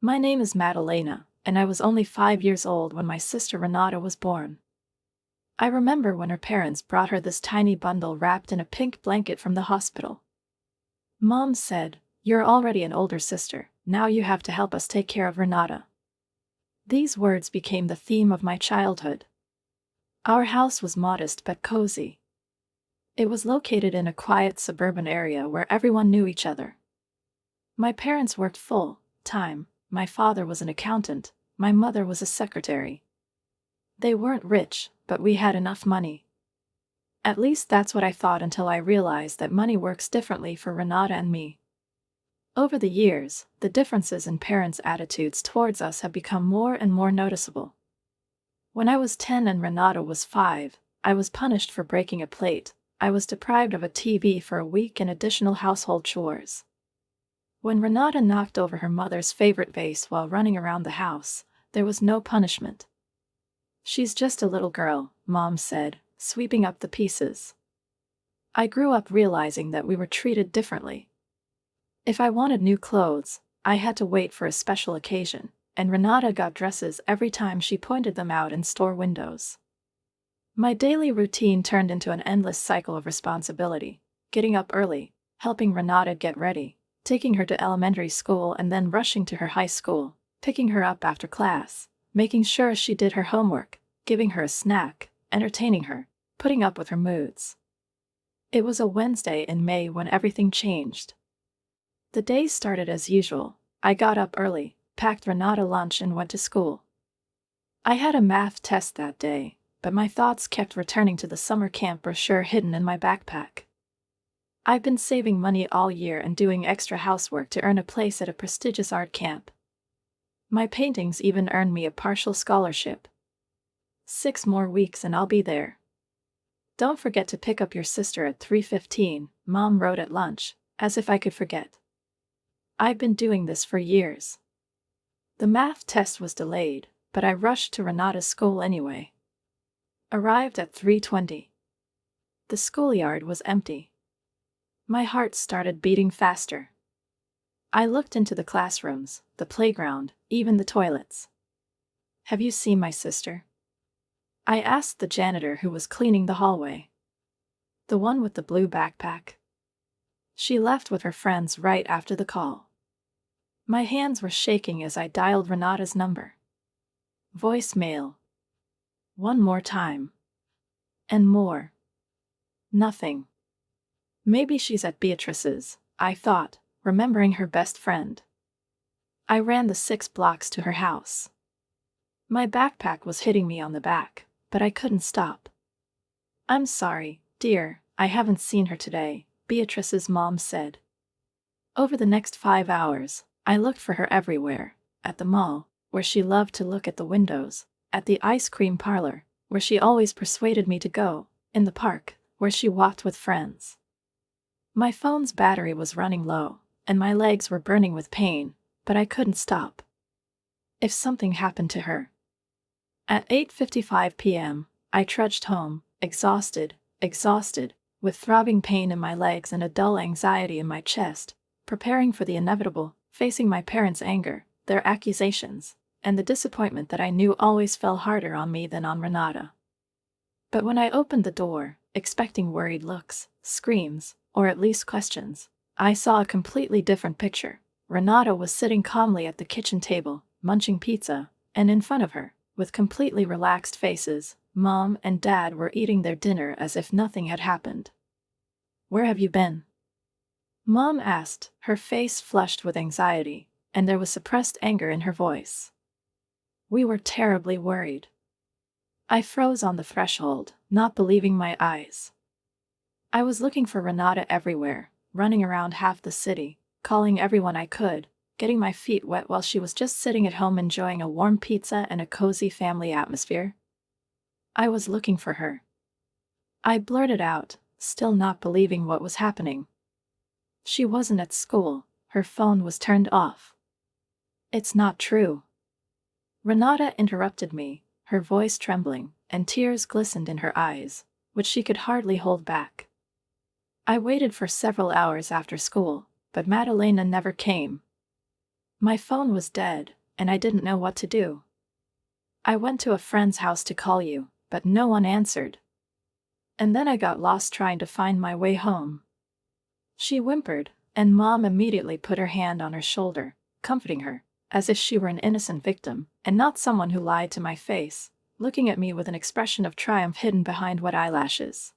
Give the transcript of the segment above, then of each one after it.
My name is Madalena, and I was only 5 years old when my sister Renata was born. I remember when her parents brought her this tiny bundle wrapped in a pink blanket from the hospital. Mom said, "You're already an older sister, now you have to help us take care of Renata." These words became the theme of my childhood. Our house was modest but cozy. It was located in a quiet suburban area where everyone knew each other. My parents worked full-time. My father was an accountant, my mother was a secretary. They weren't rich, but we had enough money. At least that's what I thought until I realized that money works differently for Renata and me. Over the years, the differences in parents' attitudes towards us have become more and more noticeable. When I was 10 and Renata was 5, I was punished for breaking a plate. I was deprived of a TV for a week and additional household chores. When Renata knocked over her mother's favorite vase while running around the house, there was no punishment. "She's just a little girl," Mom said, sweeping up the pieces. I grew up realizing that we were treated differently. If I wanted new clothes, I had to wait for a special occasion, and Renata got dresses every time she pointed them out in store windows. My daily routine turned into an endless cycle of responsibility: getting up early, helping Renata get ready, taking her to elementary school and then rushing to her high school, picking her up after class, making sure she did her homework, giving her a snack, entertaining her, putting up with her moods. It was a Wednesday in May when everything changed. The day started as usual. I got up early, packed Renata lunch and went to school. I had a math test that day, but my thoughts kept returning to the summer camp brochure hidden in my backpack. I've been saving money all year and doing extra housework to earn a place at a prestigious art camp. My paintings even earned me a partial scholarship. 6 more weeks and I'll be there. "Don't forget to pick up your sister at 3:15, Mom wrote at lunch, as if I could forget. I've been doing this for years. The math test was delayed, but I rushed to Renata's school anyway. Arrived at 3:20. The schoolyard was empty. My heart started beating faster. I looked into the classrooms, the playground, even the toilets. "Have you seen my sister?" I asked the janitor who was cleaning the hallway. "The one with the blue backpack?" "She left with her friends right after the call." My hands were shaking as I dialed Renata's number. Voicemail. One more time. And more. Nothing. Maybe she's at Beatrice's, I thought, remembering her best friend. I ran the 6 blocks to her house. My backpack was hitting me on the back, but I couldn't stop. "I'm sorry, dear, I haven't seen her today," Beatrice's mom said. Over the next 5 hours, I looked for her everywhere: at the mall, where she loved to look at the windows; at the ice cream parlor, where she always persuaded me to go; in the park, where she walked with friends. My phone's battery was running low, and my legs were burning with pain, but I couldn't stop. If something happened to her. At 8:55 p.m., I trudged home, exhausted, with throbbing pain in my legs and a dull anxiety in my chest, preparing for the inevitable, facing my parents' anger, their accusations, and the disappointment that I knew always fell harder on me than on Renata. But when I opened the door, expecting worried looks, screams, or at least questions, I saw a completely different picture. Renata was sitting calmly at the kitchen table, munching pizza, and in front of her, with completely relaxed faces, Mom and Dad were eating their dinner as if nothing had happened. "Where have you been?" Mom asked, her face flushed with anxiety, and there was suppressed anger in her voice. "We were terribly worried." I froze on the threshold, not believing my eyes. I was looking for Renata everywhere, running around half the city, calling everyone I could, getting my feet wet while she was just sitting at home enjoying a warm pizza and a cozy family atmosphere. I was looking for her. I blurted out, still not believing what was happening. She wasn't at school, her phone was turned off. "It's not true." Renata interrupted me, her voice trembling, and tears glistened in her eyes, which she could hardly hold back. I waited for several hours after school, but Madalena never came. My phone was dead, and I didn't know what to do. I went to a friend's house to call you, but no one answered. And then I got lost trying to find my way home." She whimpered, and Mom immediately put her hand on her shoulder, comforting her, as if she were an innocent victim, and not someone who lied to my face, looking at me with an expression of triumph hidden behind wet eyelashes.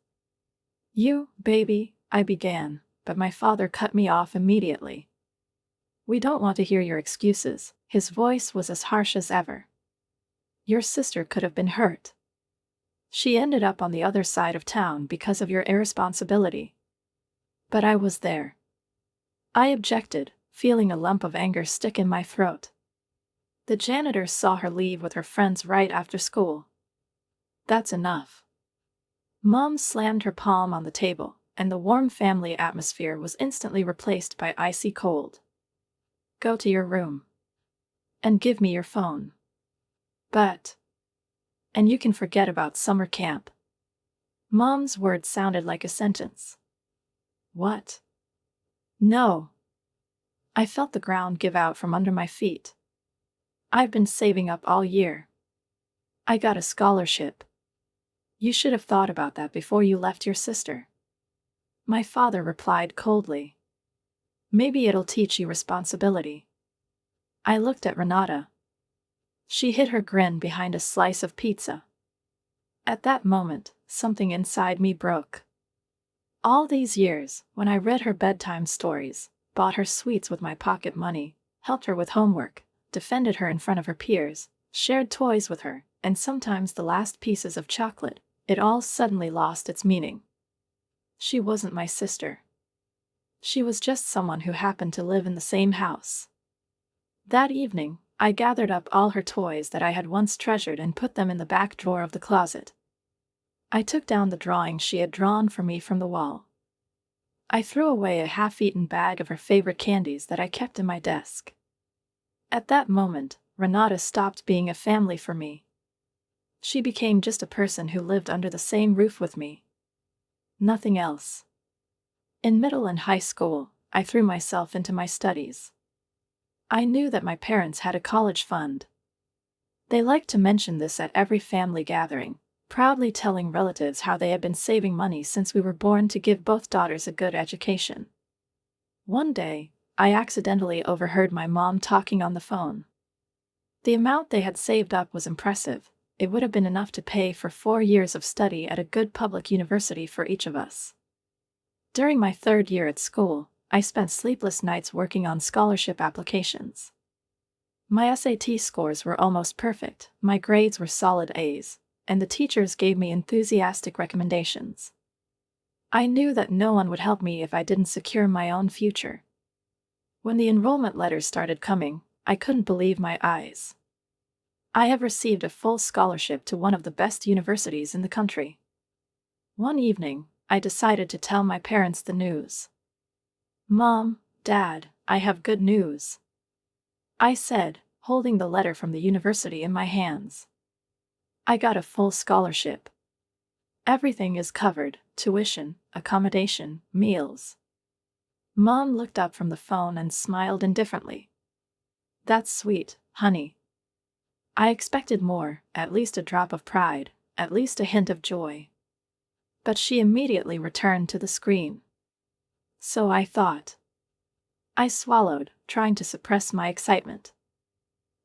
"You, baby," I began, but my father cut me off immediately. "We don't want to hear your excuses." His voice was as harsh as ever. "Your sister could have been hurt. She ended up on the other side of town because of your irresponsibility." But I was there. I objected, feeling a lump of anger stick in my throat. "The janitor saw her leave with her friends right after school. That's enough." Mom slammed her palm on the table, and the warm family atmosphere was instantly replaced by icy cold. "Go to your room. And give me your phone. But. And you can forget about summer camp." Mom's words sounded like a sentence. "What?" "No." I felt the ground give out from under my feet. "I've been saving up all year. I got a scholarship. You should have thought about that before you left your sister." My father replied coldly. "Maybe it'll teach you responsibility." I looked at Renata. She hid her grin behind a slice of pizza. At that moment, something inside me broke. All these years, when I read her bedtime stories, bought her sweets with my pocket money, helped her with homework, defended her in front of her peers, shared toys with her, and sometimes the last pieces of chocolate, it all suddenly lost its meaning. She wasn't my sister. She was just someone who happened to live in the same house. That evening, I gathered up all her toys that I had once treasured and put them in the back drawer of the closet. I took down the drawing she had drawn for me from the wall. I threw away a half-eaten bag of her favorite candies that I kept in my desk. At that moment, Renata stopped being a family for me. She became just a person who lived under the same roof with me. Nothing else. In middle and high school, I threw myself into my studies. I knew that my parents had a college fund. They liked to mention this at every family gathering, proudly telling relatives how they had been saving money since we were born to give both daughters a good education. One day, I accidentally overheard my mom talking on the phone. The amount they had saved up was impressive. It would have been enough to pay for 4 years of study at a good public university for each of us. During my 3rd year at school, I spent sleepless nights working on scholarship applications. My SAT scores were almost perfect, my grades were solid A's, and the teachers gave me enthusiastic recommendations. I knew that no one would help me if I didn't secure my own future. When the enrollment letters started coming, I couldn't believe my eyes. I have received a full scholarship to one of the best universities in the country. One evening, I decided to tell my parents the news. "Mom, Dad, I have good news," I said, holding the letter from the university in my hands. "I got a full scholarship. Everything is covered: tuition, accommodation, meals." Mom looked up from the phone and smiled indifferently. "That's sweet, honey." I expected more, at least a drop of pride, at least a hint of joy. But she immediately returned to the screen. "So I thought." I swallowed, trying to suppress my excitement.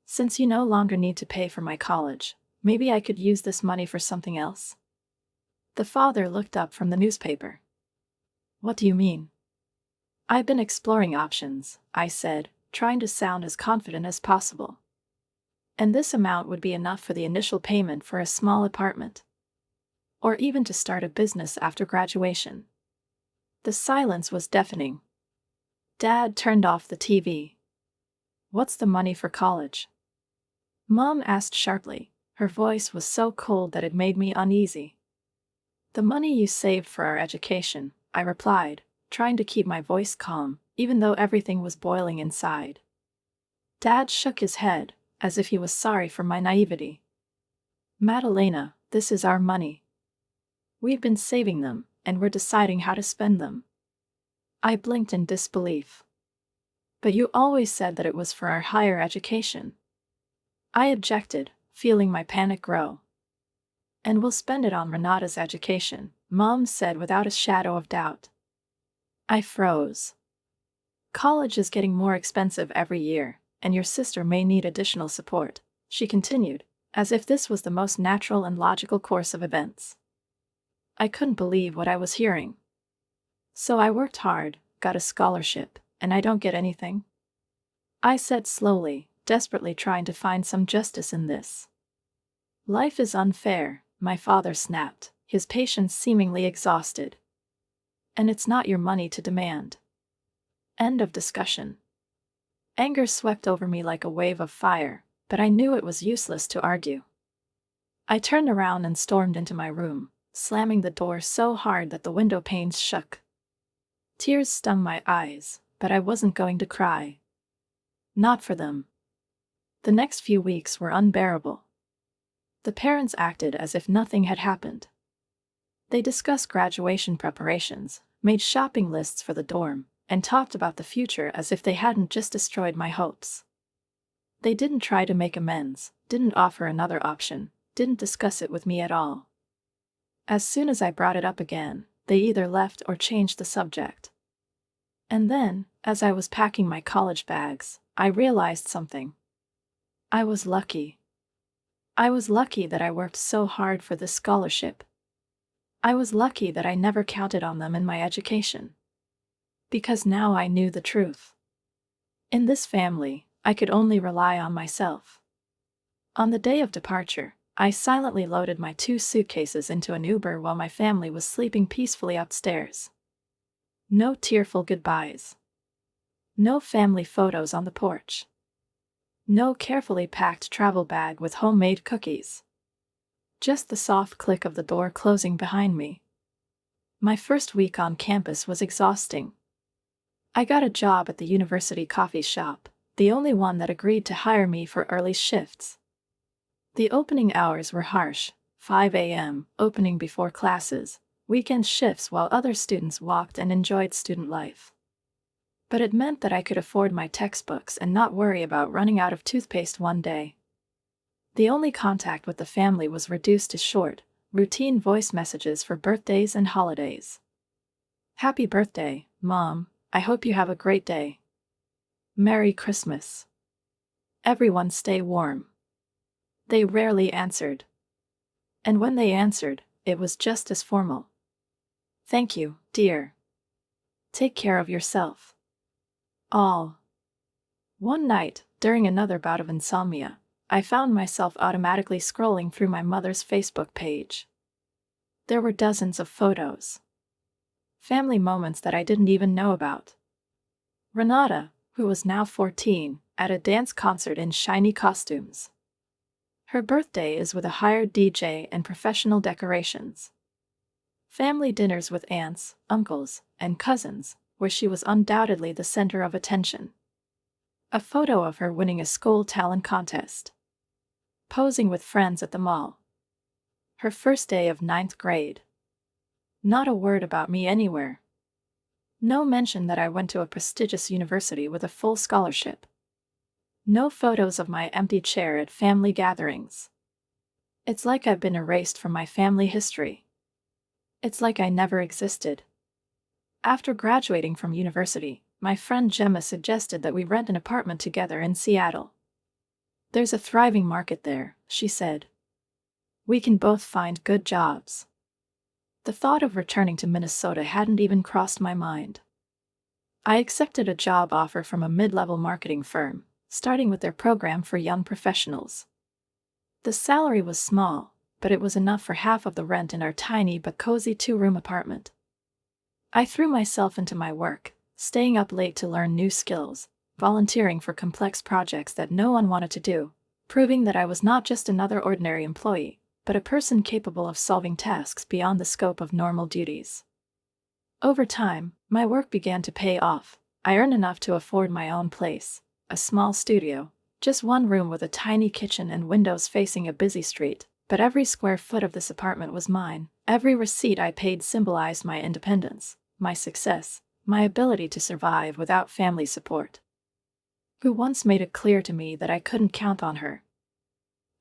"Since you no longer need to pay for my college, maybe I could use this money for something else?" The father looked up from the newspaper. "What do you mean?" "I've been exploring options," I said, trying to sound as confident as possible. "And this amount would be enough for the initial payment for a small apartment. Or even to start a business after graduation." The silence was deafening. Dad turned off the TV. "What's the money for college?" Mom asked sharply. Her voice was so cold that it made me uneasy. "The money you saved for our education," I replied, trying to keep my voice calm, even though everything was boiling inside. Dad shook his head, as if he was sorry for my naivety. "Madalena, this is our money. We've been saving them, and we're deciding how to spend them." I blinked in disbelief. But you always said that it was for our higher education. I objected, feeling my panic grow. And we'll spend it on Renata's education, Mom said without a shadow of doubt. I froze. College is getting more expensive every year, and your sister may need additional support, she continued, as if this was the most natural and logical course of events. I couldn't believe what I was hearing. So I worked hard, got a scholarship, and I don't get anything? I said slowly, desperately trying to find some justice in this. Life is unfair, my father snapped, his patience seemingly exhausted. And it's not your money to demand. End of discussion. Anger swept over me like a wave of fire, but I knew it was useless to argue. I turned around and stormed into my room, slamming the door so hard that the window panes shook. Tears stung my eyes, but I wasn't going to cry. Not for them. The next few weeks were unbearable. The parents acted as if nothing had happened. They discussed graduation preparations, made shopping lists for the dorm, and talked about the future as if they hadn't just destroyed my hopes. They didn't try to make amends, didn't offer another option, didn't discuss it with me at all. As soon as I brought it up again, they either left or changed the subject. And then, as I was packing my college bags, I realized something. I was lucky. I was lucky that I worked so hard for this scholarship. I was lucky that I never counted on them in my education. Because now I knew the truth. In this family, I could only rely on myself. On the day of departure, I silently loaded my 2 suitcases into an Uber while my family was sleeping peacefully upstairs. No tearful goodbyes. No family photos on the porch. No carefully packed travel bag with homemade cookies. Just the soft click of the door closing behind me. My first week on campus was exhausting. I got a job at the university coffee shop, the only one that agreed to hire me for early shifts. The opening hours were harsh, 5 a.m., opening before classes, weekend shifts while other students walked and enjoyed student life. But it meant that I could afford my textbooks and not worry about running out of toothpaste one day. The only contact with the family was reduced to short, routine voice messages for birthdays and holidays. Happy birthday, Mom. I hope you have a great day. Merry Christmas. Everyone stay warm. They rarely answered. And when they answered, it was just as formal. Thank you, dear. Take care of yourself. All. One night, during another bout of insomnia, I found myself automatically scrolling through my mother's Facebook page. There were dozens of photos. Family moments that I didn't even know about. Renata, who was now 14, at a dance concert in shiny costumes. Her birthday is with a hired DJ and professional decorations. Family dinners with aunts, uncles, and cousins, where she was undoubtedly the center of attention. A photo of her winning a school talent contest. Posing with friends at the mall. Her first day of 9th grade. Not a word about me anywhere. No mention that I went to a prestigious university with a full scholarship. No photos of my empty chair at family gatherings. It's like I've been erased from my family history. It's like I never existed. After graduating from university, my friend Gemma suggested that we rent an apartment together in Seattle. There's a thriving market there, she said. We can both find good jobs. The thought of returning to Minnesota hadn't even crossed my mind. I accepted a job offer from a mid-level marketing firm, starting with their program for young professionals. The salary was small, but it was enough for half of the rent in our tiny but cozy 2-room apartment. I threw myself into my work, staying up late to learn new skills, volunteering for complex projects that no one wanted to do, proving that I was not just another ordinary employee, but a person capable of solving tasks beyond the scope of normal duties. Over time, my work began to pay off. I earned enough to afford my own place, a small studio, just 1 room with a tiny kitchen and windows facing a busy street, but every square foot of this apartment was mine. Every receipt I paid symbolized my independence, my success, my ability to survive without family support. who once made it clear to me that I couldn't count on her.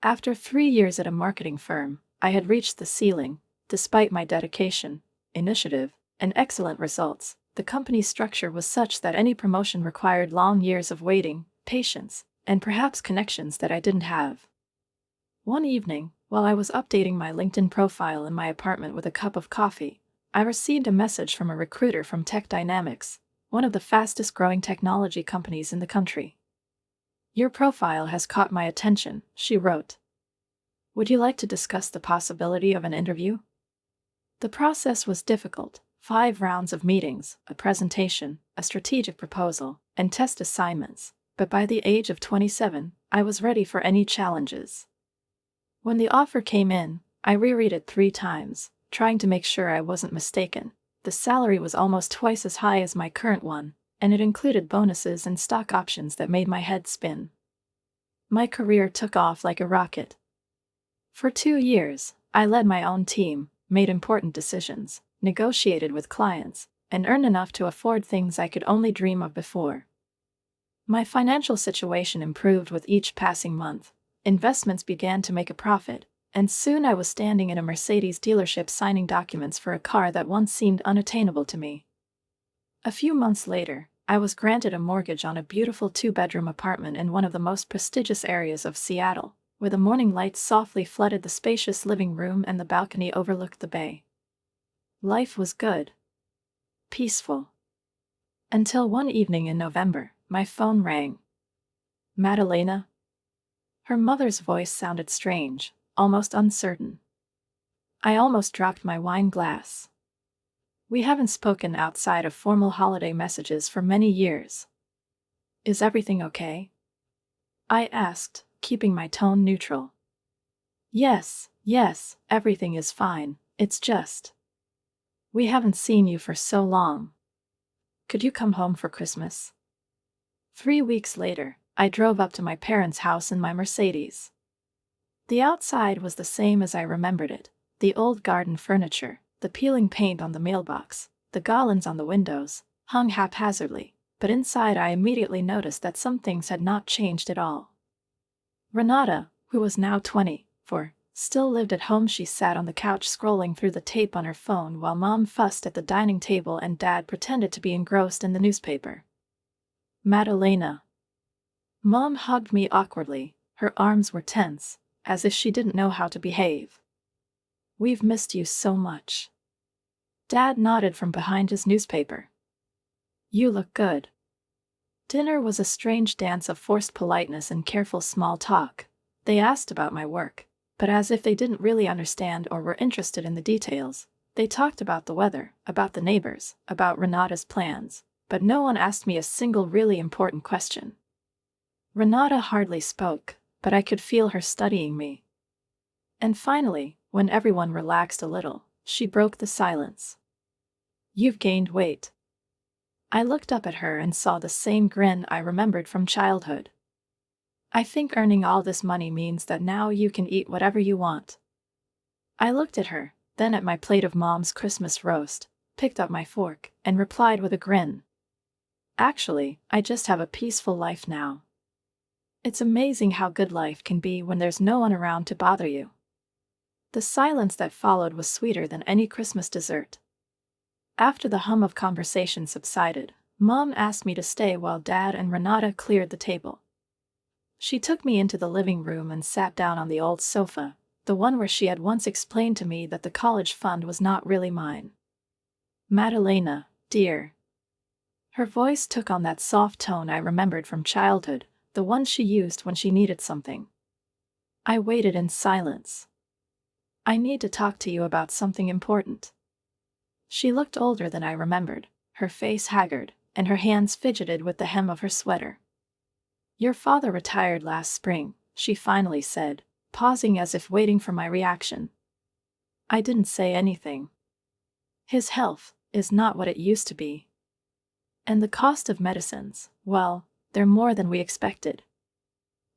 After 3 years at a marketing firm, I had reached the ceiling. Despite my dedication, initiative, and excellent results, the company's structure was such that any promotion required long years of waiting, patience, and perhaps connections that I didn't have. One evening, while I was updating my LinkedIn profile in my apartment with a cup of coffee, I received a message from a recruiter from Tech Dynamics, one of the fastest-growing technology companies in the country. "Your profile has caught my attention," she wrote. "Would you like to discuss the possibility of an interview?" The process was difficult: 5 rounds of meetings, a presentation, a strategic proposal, and test assignments, but by the age of 27, I was ready for any challenges. When the offer came in, I reread it 3 times, trying to make sure I wasn't mistaken. The salary was almost twice as high as my current one, and it included bonuses and stock options that made my head spin. My career took off like a rocket. For 2 years, I led my own team, made important decisions, negotiated with clients, and earned enough to afford things I could only dream of before. My financial situation improved with each passing month. Investments began to make a profit, and soon I was standing in a Mercedes dealership signing documents for a car that once seemed unattainable to me. A few months later, I was granted a mortgage on a beautiful 2-bedroom apartment in one of the most prestigious areas of Seattle, where the morning light softly flooded the spacious living room and the balcony overlooked the bay. Life was good. Peaceful. Until one evening in November, my phone rang. "Madalena?" Her mother's voice sounded strange, almost uncertain. I almost dropped my wine glass. "We haven't spoken outside of formal holiday messages for many years. Is everything okay?" I asked, keeping my tone neutral. Yes, everything is fine, it's just. We haven't seen you for so long. Could you come home for Christmas?" 3 weeks later, I drove up to my parents' house in my Mercedes. The outside was the same as I remembered it: the old garden furniture, the peeling paint on the mailbox, the garlands on the windows, hung haphazardly, but inside I immediately noticed that some things had not changed at all. Renata, who was now 24, still lived at home. She sat on the couch scrolling through the tape on her phone while Mom fussed at the dining table and Dad pretended to be engrossed in the newspaper. "Madalena." Mom hugged me awkwardly. Her arms were tense, as if she didn't know how to behave. "We've missed you so much." Dad nodded from behind his newspaper. "You look good." Dinner was a strange dance of forced politeness and careful small talk. They asked about my work, but as if they didn't really understand or were interested in the details. They talked about the weather, about the neighbors, about Renata's plans, but no one asked me a single really important question. Renata hardly spoke, but I could feel her studying me. And finally, when everyone relaxed a little, she broke the silence. "You've gained weight." I looked up at her and saw the same grin I remembered from childhood. "I think earning all this money means that now you can eat whatever you want." I looked at her, then at my plate of Mom's Christmas roast, picked up my fork, and replied with a grin. "Actually, I just have a peaceful life now." It's amazing how good life can be when there's no one around to bother you. The silence that followed was sweeter than any Christmas dessert. After the hum of conversation subsided, Mom asked me to stay while Dad and Renata cleared the table. She took me into the living room and sat down on the old sofa, the one where she had once explained to me that the college fund was not really mine. "Madalena, dear." Her voice took on that soft tone I remembered from childhood, the one she used when she needed something. I waited in silence. "I need to talk to you about something important." She looked older than I remembered, her face haggard, and her hands fidgeted with the hem of her sweater. "Your father retired last spring," she finally said, pausing as if waiting for my reaction. I didn't say anything. "His health is not what it used to be. And the cost of medicines, well, they're more than we expected."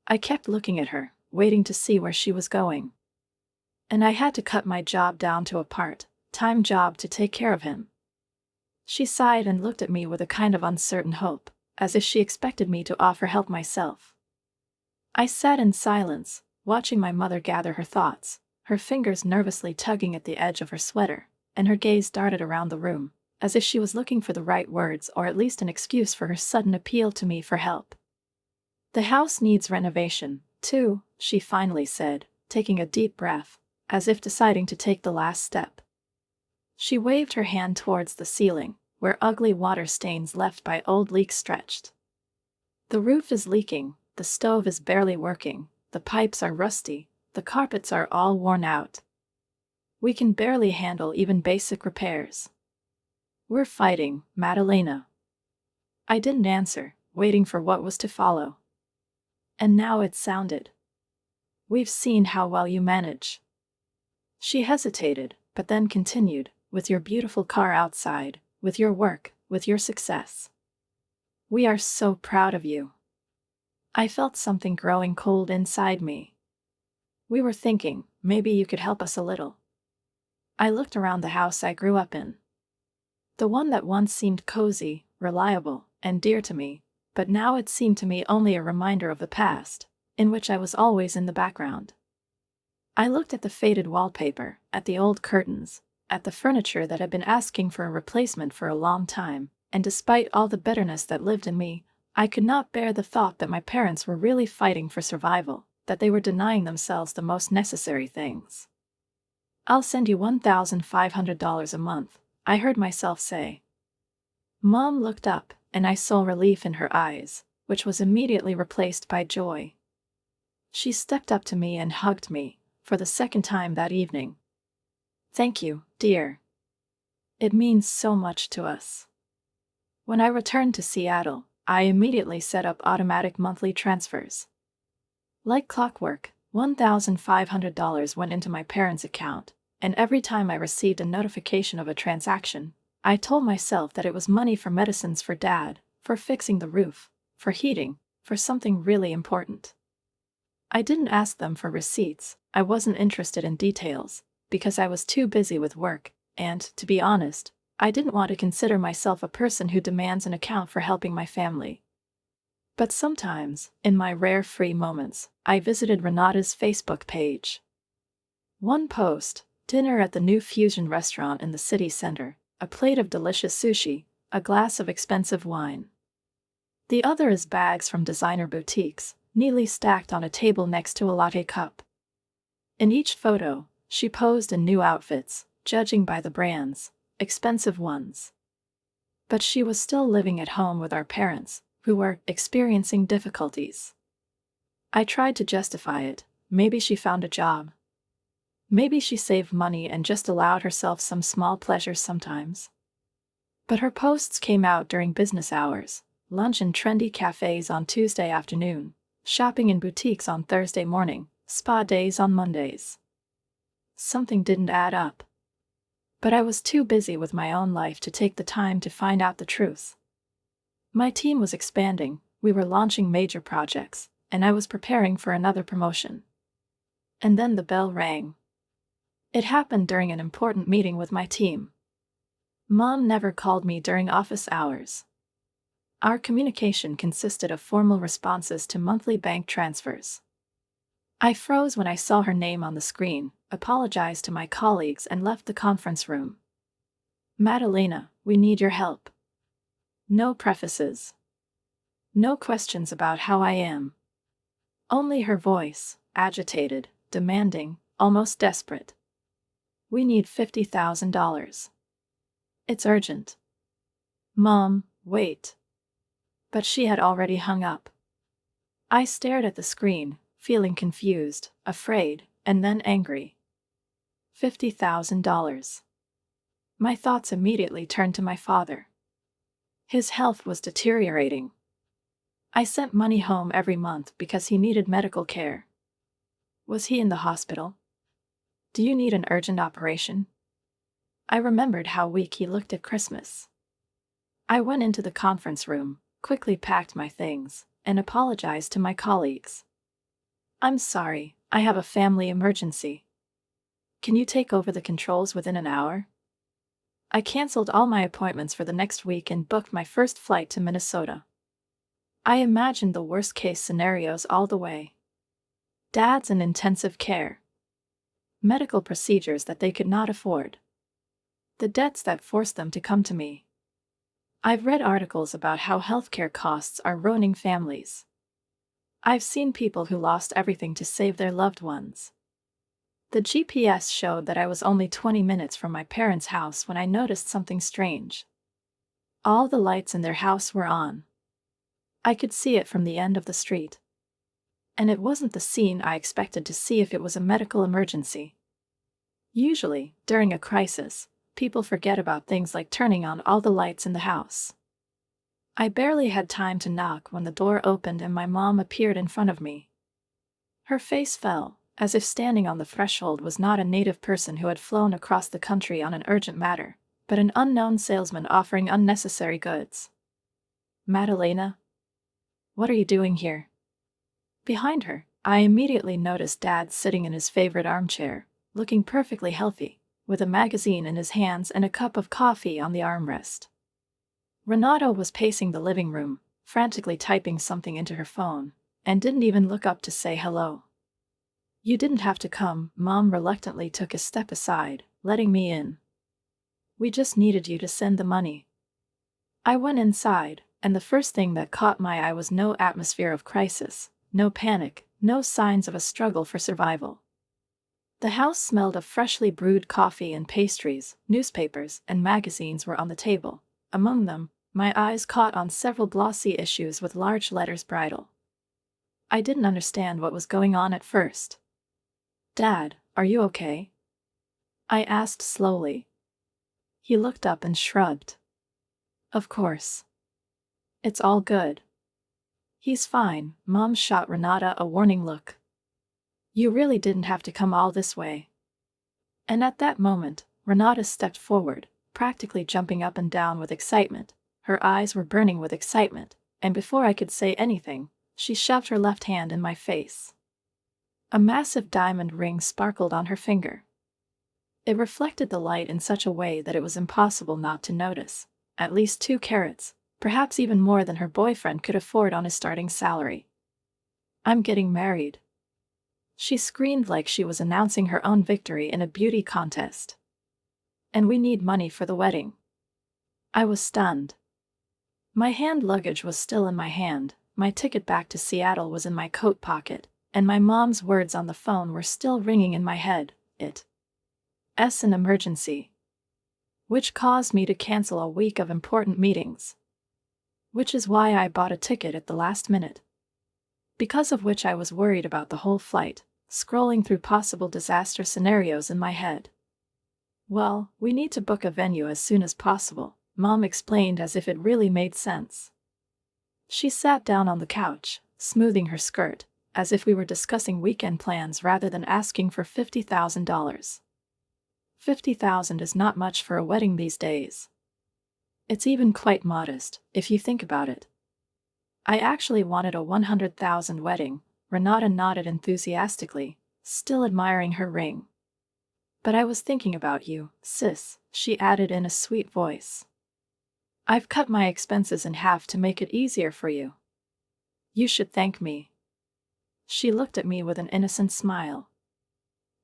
I kept looking at her, waiting to see where she was going. "And I had to cut my job down to a part-time job to take care of him." She sighed and looked at me with a kind of uncertain hope, as if she expected me to offer help myself. I sat in silence, watching my mother gather her thoughts, her fingers nervously tugging at the edge of her sweater, and her gaze darted around the room, as if she was looking for the right words or at least an excuse for her sudden appeal to me for help. "The house needs renovation, too," she finally said, taking a deep breath, as if deciding to take the last step. She waved her hand towards the ceiling, where ugly water stains left by old leaks stretched. "The roof is leaking, the stove is barely working, the pipes are rusty, the carpets are all worn out. We can barely handle even basic repairs. We're fighting, Madalena." I didn't answer, waiting for what was to follow. And now it sounded. "We've seen how well you manage." She hesitated, but then continued, "With your beautiful car outside, with your work, with your success. We are so proud of you." I felt something growing cold inside me. "We were thinking, maybe you could help us a little." I looked around the house I grew up in. The one that once seemed cozy, reliable, and dear to me, but now it seemed to me only a reminder of the past, in which I was always in the background. I looked at the faded wallpaper, at the old curtains, at the furniture that had been asking for a replacement for a long time, and despite all the bitterness that lived in me, I could not bear the thought that my parents were really fighting for survival, that they were denying themselves the most necessary things. "I'll send you $1,500 a month," I heard myself say. Mom looked up, and I saw relief in her eyes, which was immediately replaced by joy. She stepped up to me and hugged me, for the second time that evening. "Thank you, dear. It means so much to us." When I returned to Seattle, I immediately set up automatic monthly transfers. Like clockwork, $1,500 went into my parents' account, and every time I received a notification of a transaction, I told myself that it was money for medicines for Dad, for fixing the roof, for heating, for something really important. I didn't ask them for receipts, I wasn't interested in details, because I was too busy with work, and, to be honest, I didn't want to consider myself a person who demands an account for helping my family. But sometimes, in my rare free moments, I visited Renata's Facebook page. One post, dinner at the new fusion restaurant in the city center, a plate of delicious sushi, a glass of expensive wine. The other is bags from designer boutiques, neatly stacked on a table next to a latte cup. In each photo, she posed in new outfits, judging by the brands, expensive ones. But she was still living at home with our parents, who were experiencing difficulties. I tried to justify it. Maybe she found a job. Maybe she saved money and just allowed herself some small pleasures sometimes. But her posts came out during business hours, lunch in trendy cafes on Tuesday afternoon, shopping in boutiques on Thursday morning, spa days on Mondays. Something didn't add up. But I was too busy with my own life to take the time to find out the truth. My team was expanding, we were launching major projects, and I was preparing for another promotion. And then the bell rang. It happened during an important meeting with my team. Mom never called me during office hours. Our communication consisted of formal responses to monthly bank transfers. I froze when I saw her name on the screen, apologized to my colleagues, and left the conference room. "Madalena, we need your help." No prefaces. No questions about how I am. Only her voice, agitated, demanding, almost desperate. "We need $50,000. It's urgent." "Mom, wait." But she had already hung up. I stared at the screen, feeling confused, afraid, and then angry. $50,000. My thoughts immediately turned to my father. His health was deteriorating. I sent money home every month because he needed medical care. Was he in the hospital? "Do you need an urgent operation?" I remembered how weak he looked at Christmas. I went into the conference room, quickly packed my things, and apologized to my colleagues. "I'm sorry, I have a family emergency. Can you take over the controls within an hour?" I canceled all my appointments for the next week and booked my first flight to Minnesota. I imagined the worst-case scenarios all the way. Dads in intensive care. Medical procedures that they could not afford. The debts that forced them to come to me. I've read articles about how healthcare costs are ruining families. I've seen people who lost everything to save their loved ones. The GPS showed that I was only 20 minutes from my parents' house when I noticed something strange. All the lights in their house were on. I could see it from the end of the street. And it wasn't the scene I expected to see if it was a medical emergency. Usually, during a crisis, people forget about things like turning on all the lights in the house. I barely had time to knock when the door opened and my mom appeared in front of me. Her face fell, as if standing on the threshold was not a native person who had flown across the country on an urgent matter, but an unknown salesman offering unnecessary goods. Madalena? What are you doing here? Behind her, I immediately noticed Dad sitting in his favorite armchair, looking perfectly healthy, with a magazine in his hands and a cup of coffee on the armrest. Renato was pacing the living room, frantically typing something into her phone, and didn't even look up to say hello. You didn't have to come, Mom reluctantly took a step aside, letting me in. We just needed you to send the money. I went inside, and the first thing that caught my eye was no atmosphere of crisis, no panic, no signs of a struggle for survival. The house smelled of freshly brewed coffee and pastries, newspapers and magazines were on the table. Among them, my eyes caught on several glossy issues with large letters bridal. I didn't understand what was going on at first. Dad, are you okay? I asked slowly. He looked up and shrugged. Of course. It's all good. He's fine, Mom shot Renata a warning look. You really didn't have to come all this way. And at that moment, Renata stepped forward, practically jumping up and down with excitement. Her eyes were burning with excitement, and before I could say anything, she shoved her left hand in my face. A massive diamond ring sparkled on her finger. It reflected the light in such a way that it was impossible not to notice. At least 2 carats, perhaps even more than her boyfriend could afford on his starting salary. I'm getting married. She screamed like she was announcing her own victory in a beauty contest. And we need money for the wedding. I was stunned. My hand luggage was still in my hand, my ticket back to Seattle was in my coat pocket, and my mom's words on the phone were still ringing in my head. It's an emergency. Which caused me to cancel a week of important meetings. Which is why I bought a ticket at the last minute. Because of which I was worried about the whole flight, scrolling through possible disaster scenarios in my head. Well, we need to book a venue as soon as possible, Mom explained as if it really made sense. She sat down on the couch, smoothing her skirt, as if we were discussing weekend plans rather than asking for $50,000. $50,000 is not much for a wedding these days. It's even quite modest, if you think about it. I actually wanted a $100,000 wedding, Renata nodded enthusiastically, still admiring her ring. But I was thinking about you, sis, she added in a sweet voice. I've cut my expenses in half to make it easier for you. You should thank me. She looked at me with an innocent smile.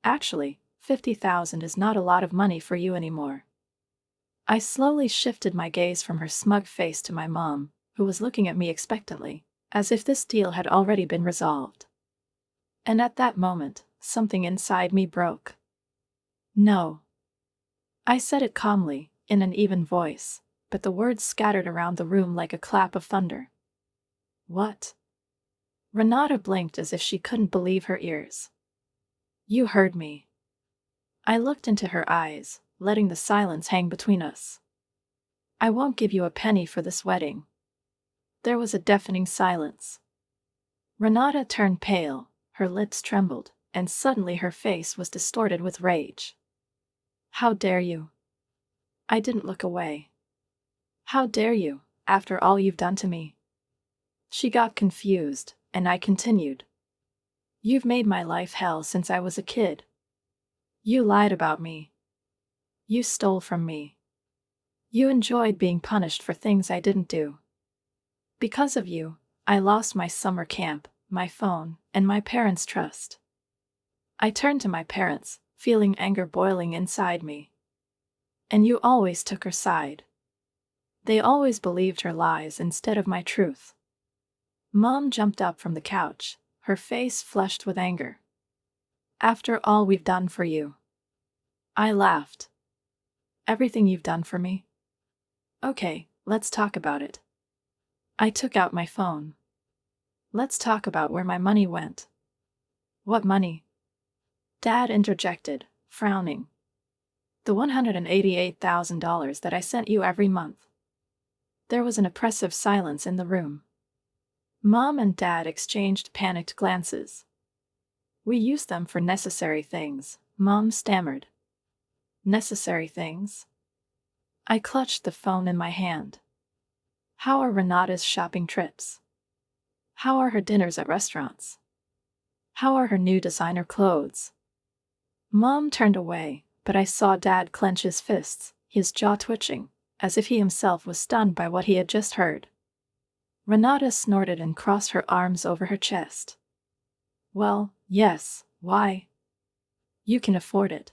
Actually, $50,000 is not a lot of money for you anymore. I slowly shifted my gaze from her smug face to my mom, who was looking at me expectantly, as if this deal had already been resolved. And at that moment, something inside me broke. No. I said it calmly, in an even voice, but the words scattered around the room like a clap of thunder. What? Renata blinked as if she couldn't believe her ears. You heard me. I looked into her eyes, letting the silence hang between us. I won't give you a penny for this wedding. There was a deafening silence. Renata turned pale, her lips trembled, and suddenly her face was distorted with rage. How dare you? I didn't look away. How dare you, after all you've done to me? She got confused, and I continued. You've made my life hell since I was a kid. You lied about me. You stole from me. You enjoyed being punished for things I didn't do. Because of you, I lost my summer camp, my phone, and my parents' trust. I turned to my parents, feeling anger boiling inside me. And you always took her side. They always believed her lies instead of my truth. Mom jumped up from the couch, her face flushed with anger. After all we've done for you. I laughed. Everything you've done for me? Okay, let's talk about it. I took out my phone. Let's talk about where my money went. What money? Dad interjected, frowning. The $188,000 that I sent you every month. There was an oppressive silence in the room. Mom and Dad exchanged panicked glances. We used them for necessary things, Mom stammered. Necessary things? I clutched the phone in my hand. How are Renata's shopping trips? How are her dinners at restaurants? How are her new designer clothes? Mom turned away, but I saw Dad clench his fists, his jaw twitching, as if he himself was stunned by what he had just heard. Renata snorted and crossed her arms over her chest. Well, yes, why? You can afford it.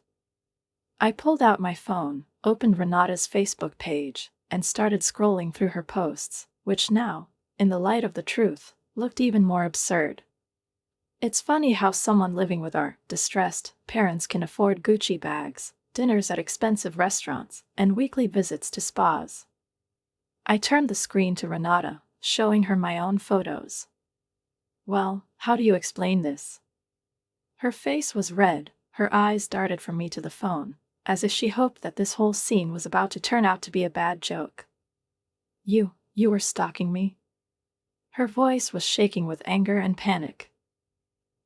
I pulled out my phone, opened Renata's Facebook page, and started scrolling through her posts, which now, in the light of the truth, looked even more absurd. It's funny how someone living with our distressed parents can afford Gucci bags, dinners at expensive restaurants, and weekly visits to spas. I turned the screen to Renata, showing her my own photos. Well, how do you explain this? Her face was red, her eyes darted from me to the phone, as if she hoped that this whole scene was about to turn out to be a bad joke. You were stalking me? Her voice was shaking with anger and panic.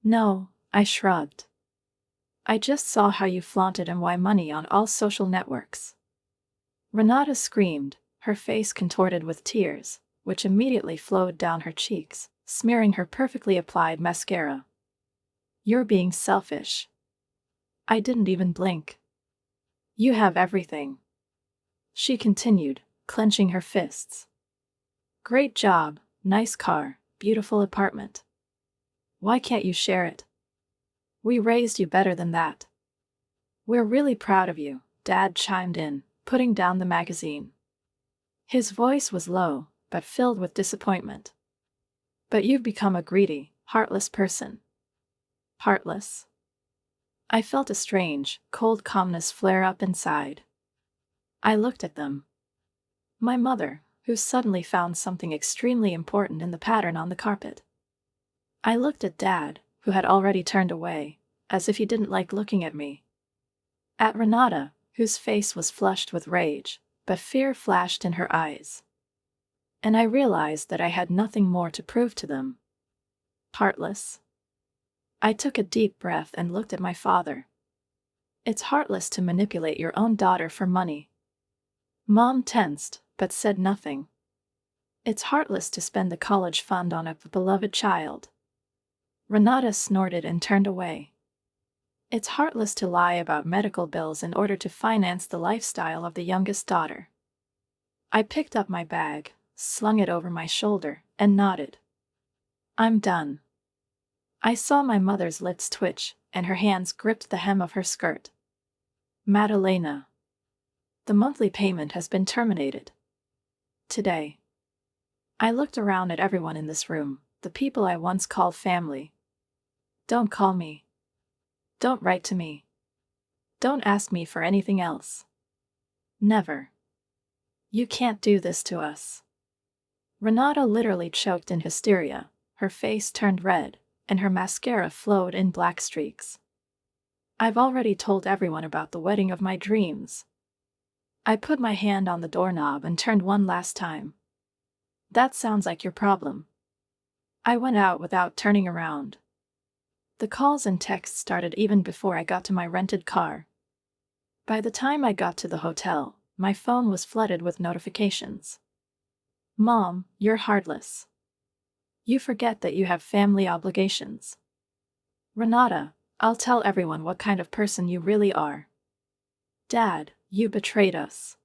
No, I shrugged. I just saw how you flaunted MY money on all social networks. Renata screamed, her face contorted with tears, which immediately flowed down her cheeks, smearing her perfectly applied mascara. You're being selfish. I didn't even blink. You have everything. She continued, clenching her fists. Great job, nice car, beautiful apartment. Why can't you share it? We raised you better than that. We're really proud of you, Dad chimed in, putting down the magazine. His voice was low, but filled with disappointment. But you've become a greedy, heartless person. Heartless? I felt a strange, cold calmness flare up inside. I looked at them. My mother, who suddenly found something extremely important in the pattern on the carpet. I looked at Dad, who had already turned away, as if he didn't like looking at me. At Renata, whose face was flushed with rage, but fear flashed in her eyes. And I realized that I had nothing more to prove to them. Heartless. I took a deep breath and looked at my father. It's heartless to manipulate your own daughter for money. Mom tensed, but said nothing. It's heartless to spend the college fund on a beloved child. Renata snorted and turned away. It's heartless to lie about medical bills in order to finance the lifestyle of the youngest daughter. I picked up my bag, slung it over my shoulder, and nodded. I'm done. I saw my mother's lips twitch, and her hands gripped the hem of her skirt. Madalena. The monthly payment has been terminated. Today. I looked around at everyone in this room, the people I once called family. Don't call me. Don't write to me. Don't ask me for anything else. Never. You can't do this to us. Renata literally choked in hysteria, her face turned red, and her mascara flowed in black streaks. I've already told everyone about the wedding of my dreams. I put my hand on the doorknob and turned one last time. That sounds like your problem. I went out without turning around. The calls and texts started even before I got to my rented car. By the time I got to the hotel, my phone was flooded with notifications. Mom, you're heartless. You forget that you have family obligations. Renata, I'll tell everyone what kind of person you really are. Dad, you betrayed us.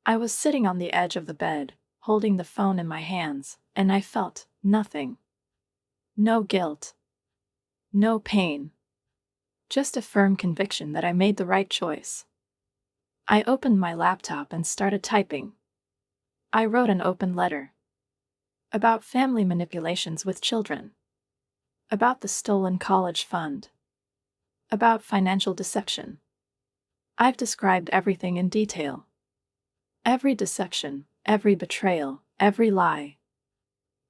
I was sitting on the edge of the bed, holding the phone in my hands, and I felt, Nothing. No guilt. No pain. Just a firm conviction that I made the right choice. I opened my laptop and started typing. I wrote an open letter. About family manipulations with children. About the stolen college fund. About financial deception. I've described everything in detail. Every deception, every betrayal, every lie.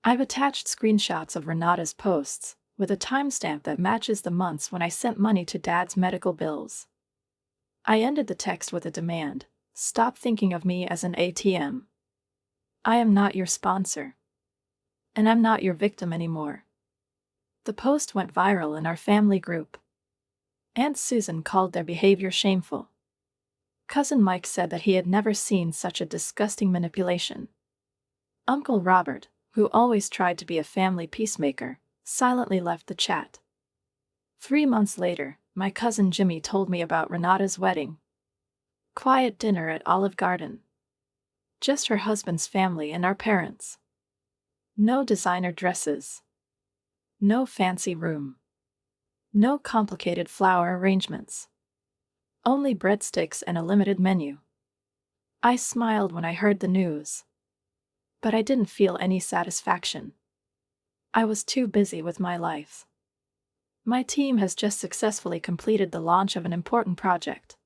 I've attached screenshots of Renata's posts, with a timestamp that matches the months when I sent money to Dad's medical bills. I ended the text with a demand: stop thinking of me as an ATM. I am not your sponsor. And I'm not your victim anymore. The post went viral in our family group. Aunt Susan called their behavior shameful. Cousin Mike said that he had never seen such a disgusting manipulation. Uncle Robert, who always tried to be a family peacemaker, silently left the chat. 3 months later, my cousin Jimmy told me about Renata's wedding. Quiet dinner at Olive Garden. Just her husband's family and our parents. No designer dresses. No fancy room. No complicated flower arrangements. Only breadsticks and a limited menu. I smiled when I heard the news. But I didn't feel any satisfaction. I was too busy with my life. My team has just successfully completed the launch of an important project.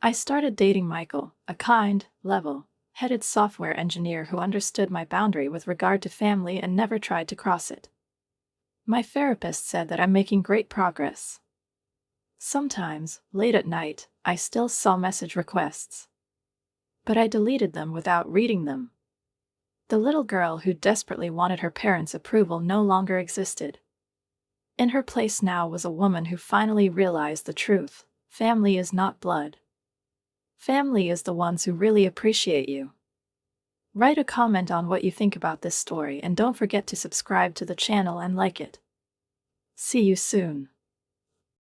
I started dating Michael, a kind, level-headed software engineer who understood my boundary with regard to family and never tried to cross it. My therapist said that I'm making great progress. Sometimes, late at night, I still saw message requests. But I deleted them without reading them. The little girl who desperately wanted her parents' approval no longer existed. In her place now was a woman who finally realized the truth: family is not blood. Family is the ones who really appreciate you. Write a comment on what you think about this story and don't forget to subscribe to the channel and like it. See you soon.